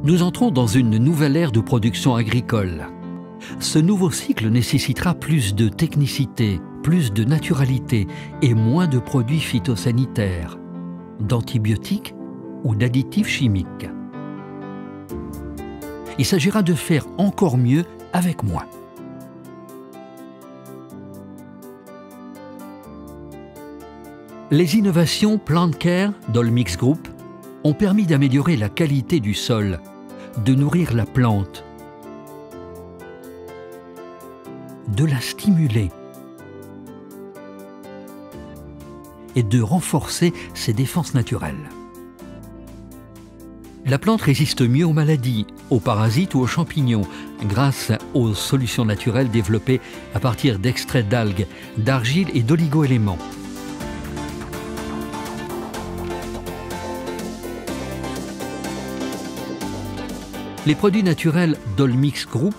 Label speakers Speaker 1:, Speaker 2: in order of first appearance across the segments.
Speaker 1: Nous entrons dans une nouvelle ère de production agricole. Ce nouveau cycle nécessitera plus de technicité, plus de naturalité et moins de produits phytosanitaires, d'antibiotiques ou d'additifs chimiques. Il s'agira de faire encore mieux avec moins. Les innovations Plant Care d'Olmix Group ont permis d'améliorer la qualité du sol, de nourrir la plante, de la stimuler et de renforcer ses défenses naturelles. La plante résiste mieux aux maladies, aux parasites ou aux champignons grâce aux solutions naturelles développées à partir d'extraits d'algues, d'argile et d'oligo-éléments. Les produits naturels d'Olmix Group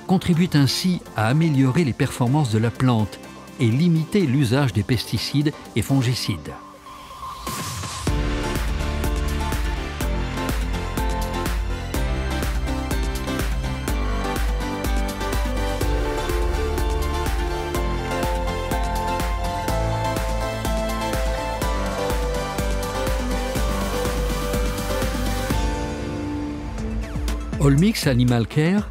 Speaker 1: contribuent ainsi à améliorer les performances de la plante et limiter l'usage des pesticides et fongicides. Olmix Animal Care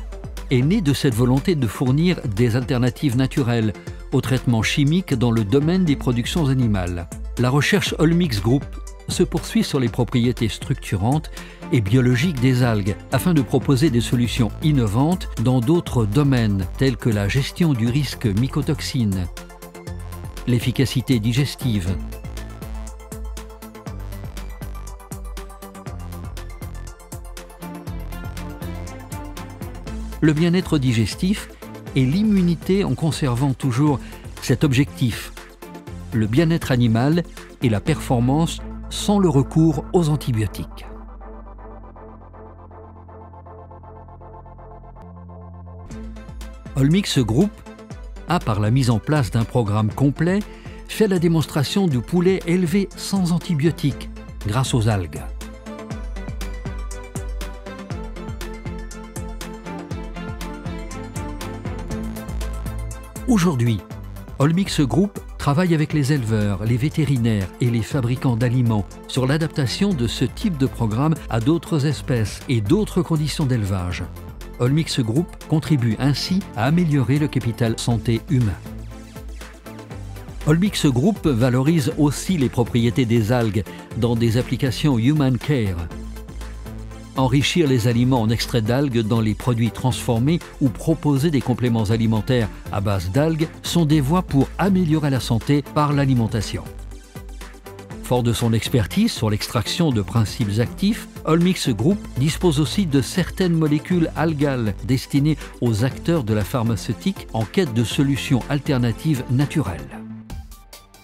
Speaker 1: est né de cette volonté de fournir des alternatives naturelles aux traitements chimiques dans le domaine des productions animales. La recherche Olmix Group se poursuit sur les propriétés structurantes et biologiques des algues afin de proposer des solutions innovantes dans d'autres domaines tels que la gestion du risque mycotoxine, l'efficacité digestive, le bien-être digestif et l'immunité en conservant toujours cet objectif, le bien-être animal et la performance sans le recours aux antibiotiques. Olmix Group a, par la mise en place d'un programme complet, fait la démonstration du poulet élevé sans antibiotiques grâce aux algues. Aujourd'hui, Olmix Group travaille avec les éleveurs, les vétérinaires et les fabricants d'aliments sur l'adaptation de ce type de programme à d'autres espèces et d'autres conditions d'élevage. Olmix Group contribue ainsi à améliorer le capital santé humain. Olmix Group valorise aussi les propriétés des algues dans des applications Human Care. Enrichir les aliments en extraits d'algues dans les produits transformés ou proposer des compléments alimentaires à base d'algues sont des voies pour améliorer la santé par l'alimentation. Fort de son expertise sur l'extraction de principes actifs, Olmix Group dispose aussi de certaines molécules algales destinées aux acteurs de la pharmaceutique en quête de solutions alternatives naturelles.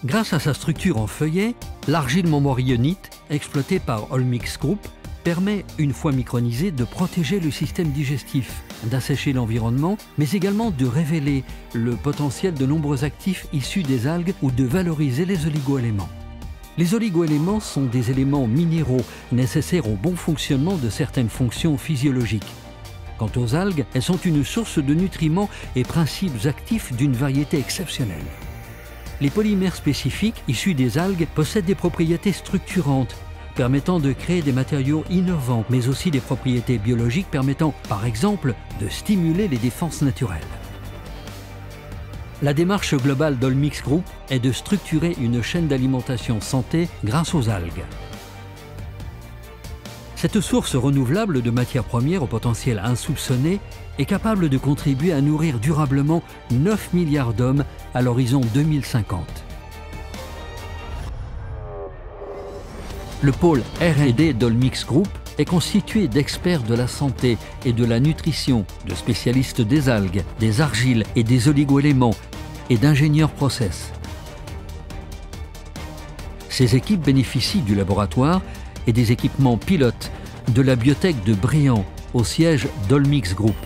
Speaker 1: Grâce à sa structure en feuillet, l'argile montmorillonite, exploitée par Olmix Group, permet, une fois micronisée, de protéger le système digestif, d'assécher l'environnement, mais également de révéler le potentiel de nombreux actifs issus des algues ou de valoriser les oligo-éléments. Les oligo-éléments sont des éléments minéraux nécessaires au bon fonctionnement de certaines fonctions physiologiques. Quant aux algues, elles sont une source de nutriments et principes actifs d'une variété exceptionnelle. Les polymères spécifiques issus des algues possèdent des propriétés structurantes, permettant de créer des matériaux innovants, mais aussi des propriétés biologiques permettant, par exemple, de stimuler les défenses naturelles. La démarche globale d'Olmix Group est de structurer une chaîne d'alimentation santé grâce aux algues. Cette source renouvelable de matières premières au potentiel insoupçonné est capable de contribuer à nourrir durablement 9 milliards d'hommes à l'horizon 2050. Le pôle R&D d'Olmix Group est constitué d'experts de la santé et de la nutrition, de spécialistes des algues, des argiles et des oligo-éléments et d'ingénieurs process. Ces équipes bénéficient du laboratoire et des équipements pilotes de la biotech de Briand au siège d'Olmix Group.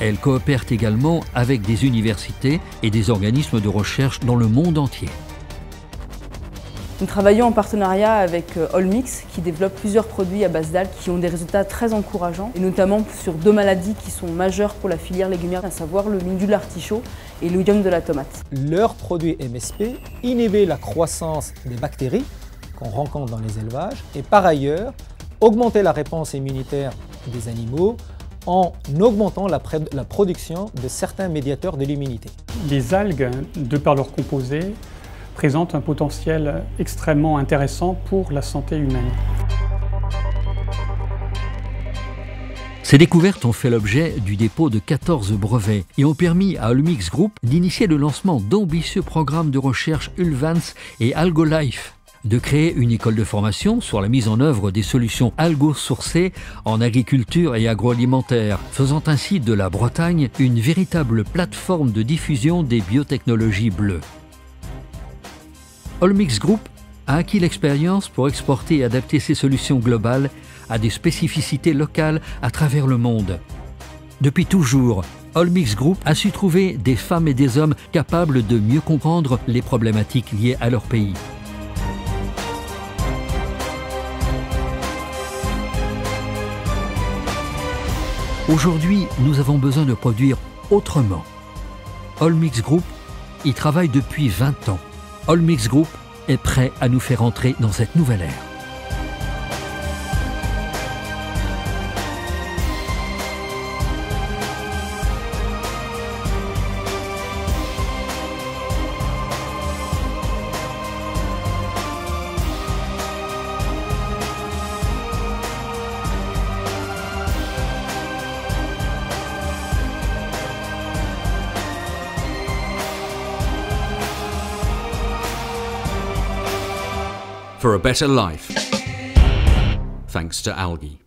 Speaker 1: Elles coopèrent également avec des universités et des organismes de recherche dans le monde entier.
Speaker 2: Nous travaillons en partenariat avec Olmix qui développe plusieurs produits à base d'algues qui ont des résultats très encourageants et notamment sur 2 maladies qui sont majeures pour la filière légumière, à savoir le mildiou de l'artichaut et l'oïdium de la tomate.
Speaker 3: Leurs produits MSP inhibaient la croissance des bactéries qu'on rencontre dans les élevages et par ailleurs augmentaient la réponse immunitaire des animaux en augmentant la production de certains médiateurs de l'immunité.
Speaker 4: Les algues, de par leurs composés, présentent un potentiel extrêmement intéressant pour la santé humaine.
Speaker 1: Ces découvertes ont fait l'objet du dépôt de 14 brevets et ont permis à Olmix Group d'initier le lancement d'ambitieux programmes de recherche Ulvance et AlgoLife, de créer une école de formation sur la mise en œuvre des solutions algo-sourcées en agriculture et agroalimentaire, faisant ainsi de la Bretagne une véritable plateforme de diffusion des biotechnologies bleues. Olmix Group a acquis l'expérience pour exporter et adapter ses solutions globales à des spécificités locales à travers le monde. Depuis toujours, Olmix Group a su trouver des femmes et des hommes capables de mieux comprendre les problématiques liées à leur pays. Aujourd'hui, nous avons besoin de produire autrement. Olmix Group y travaille depuis 20 ans. Olmix Group est prêt à nous faire entrer dans cette nouvelle ère.
Speaker 5: For a better life, thanks to algae.